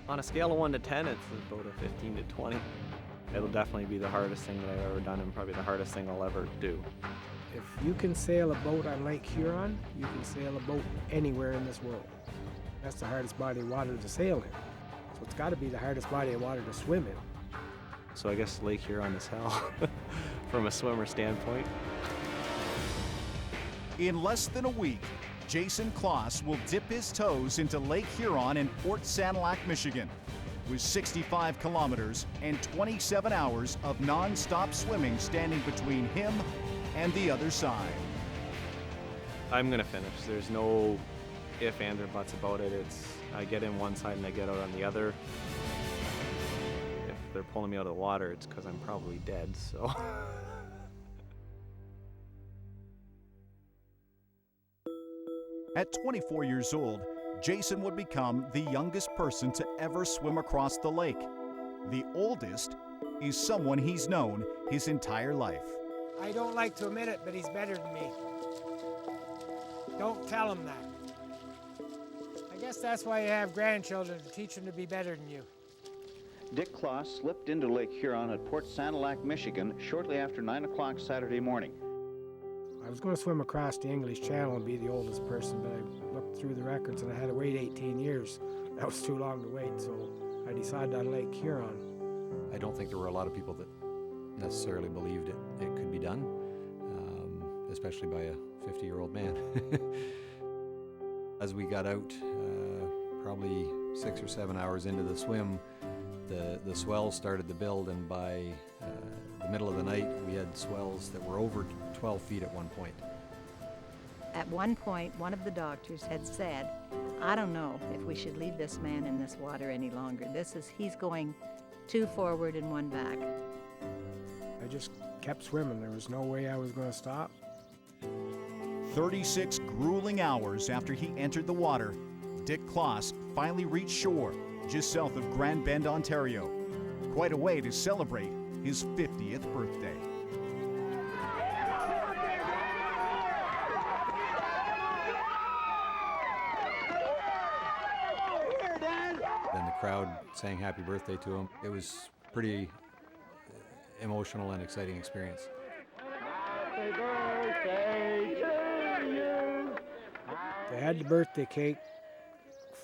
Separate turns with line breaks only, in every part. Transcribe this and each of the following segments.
On a scale of 1 to 10, it's about a 15 to 20. It'll definitely be the hardest thing that I've ever done and probably the hardest thing I'll ever do.
If you can sail a boat on Lake Huron, you can sail a boat anywhere in this world. That's the hardest body of water to sail in. So it's got to be the hardest body of water to swim in.
So I guess Lake Huron is hell from a swimmer standpoint.
In less than a week, Jason Kloss will dip his toes into Lake Huron in Port Sanilac, Michigan, with 65 kilometers and 27 hours of non-stop swimming standing between him and the other side.
I'm gonna finish. There's no if, ands, or buts about it. It's I get in one side and I get out on the other. If they're pulling me out of the water, it's because I'm probably dead, so.
At 24 years old, Jason would become the youngest person to ever swim across the lake. The oldest is someone he's known his entire life.
I don't like to admit it, but he's better than me. Don't tell him that. I guess that's why you have grandchildren, to teach them to be better than you.
Dick Kloss slipped into Lake Huron at Port Sanilac, Michigan, shortly after 9 o'clock Saturday morning.
I was going to swim across the English Channel and be the oldest person, but I looked through the records and I had to wait 18 years. That was too long to wait, so I decided on Lake Huron.
I don't think there were a lot of people that necessarily believed it could be done, especially by a 50-year-old man. As we got out, probably 6 or 7 hours into the swim, the swells started to build, and by the middle of the night, we had swells that were over 12 feet at one point.
At one point, one of the doctors had said, I don't know if we should leave this man in this water any longer. He's going 2 forward and 1 back.
I just kept swimming. There was no way I was going to stop.
36 grueling hours after he entered the water, Dick Kloss finally reached shore just south of Grand Bend, Ontario. Quite a way to celebrate his 50th birthday.
Then the crowd sang happy birthday to him. It was pretty emotional and exciting experience.
Happy birthday to you. They had the birthday cake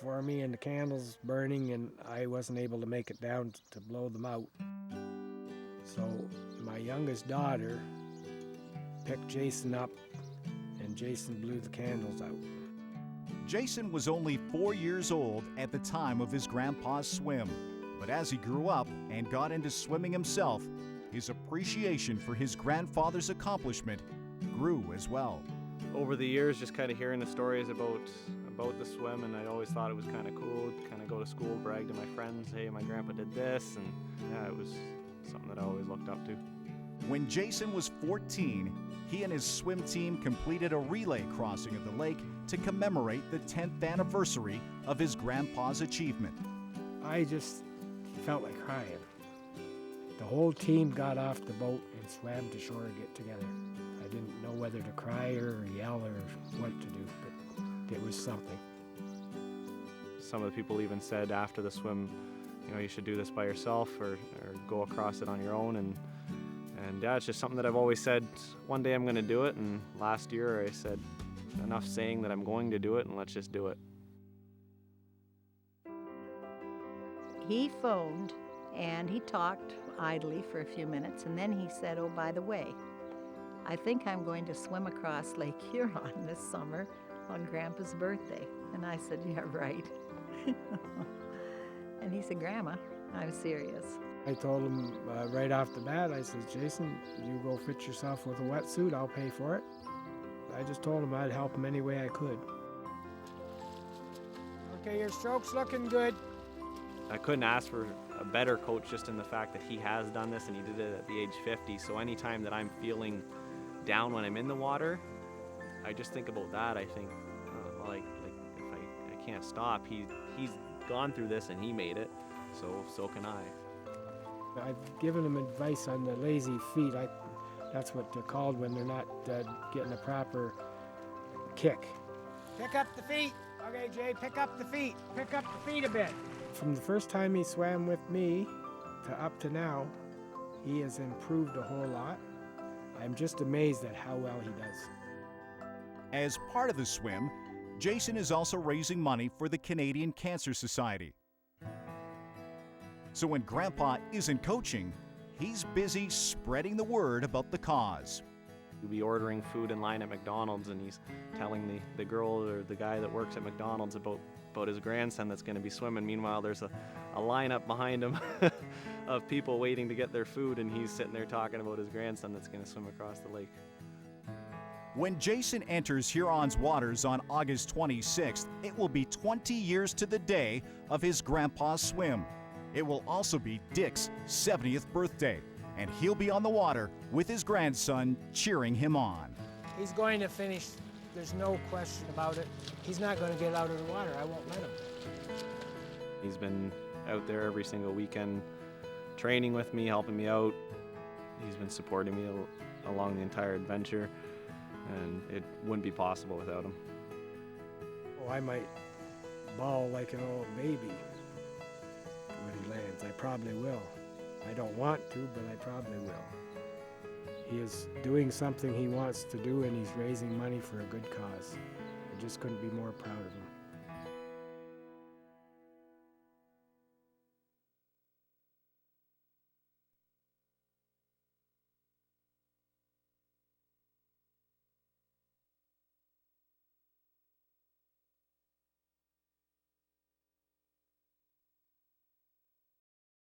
for me and the candles burning, and I wasn't able to make it down to blow them out. So my youngest daughter picked Jason up, and Jason blew the candles out.
Jason was only 4 years old at the time of his grandpa's swim, but as he grew up and got into swimming himself, his appreciation for his grandfather's accomplishment grew as well.
Over the years, just kind of hearing the stories about the swim, and I always thought it was kind of cool to kind of go to school, brag to my friends, hey, my grandpa did this, and yeah, it was something that I always looked up to.
When Jason was 14, he and his swim team completed a relay crossing of the lake to commemorate the 10th anniversary of his grandpa's achievement.
I just felt like crying. The whole team got off the boat and swam to shore to get together. I didn't know whether to cry or yell or what to do, but it was something.
Some of the people even said after the swim, you know, you should do this by yourself or go across it on your own. And yeah, it's just something that I've always said, one day I'm going to do it. And last year I said, enough saying that I'm going to do it, and let's just do it.
He phoned and he talked idly for a few minutes, and then he said, oh, by the way, I think I'm going to swim across Lake Huron this summer on Grandpa's birthday. And I said, yeah, right. And he said, Grandma, I'm serious.
I told him right off the bat, I said, Jason, you go fit yourself with a wetsuit, I'll pay for it. I just told him I'd help him any way I could. Okay, your stroke's looking good.
I couldn't ask for a better coach, just in the fact that he has done this and he did it at the age 50. So anytime that I'm feeling down when I'm in the water, I just think about that. I think, like if I can't stop, he's gone through this and he made it, so can I.
I've given him advice on the lazy feet. That's what they're called when they're not getting a proper kick. Pick up the feet. Okay, Jay, pick up the feet. Pick up the feet a bit. From the first time he swam with me to up to now, he has improved a whole lot. I'm just amazed at how well he does.
As part of the swim, Jason is also raising money for the Canadian Cancer Society. So when Grandpa isn't coaching, he's busy spreading the word about the cause.
He'll be ordering food in line at McDonald's, and he's telling the girl or the guy that works at McDonald's about his grandson that's going to be swimming. Meanwhile, there's a lineup behind him of people waiting to get their food, and he's sitting there talking about his grandson that's going to swim across the lake.
When Jason enters Huron's waters on August 26th, it will be 20 years to the day of his grandpa's swim. It will also be Dick's 70th birthday, and he'll be on the water with his grandson cheering him on.
He's going to finish. There's no question about it. He's not going to get out of the water. I won't let him.
He's been out there every single weekend training with me, helping me out. He's been supporting me along the entire adventure, and it wouldn't be possible without him.
Oh, I might bawl like an old baby when he lands. I probably will. I don't want to, but I probably will. He is doing something he wants to do, and he's raising money for a good cause. I just couldn't be more proud of him.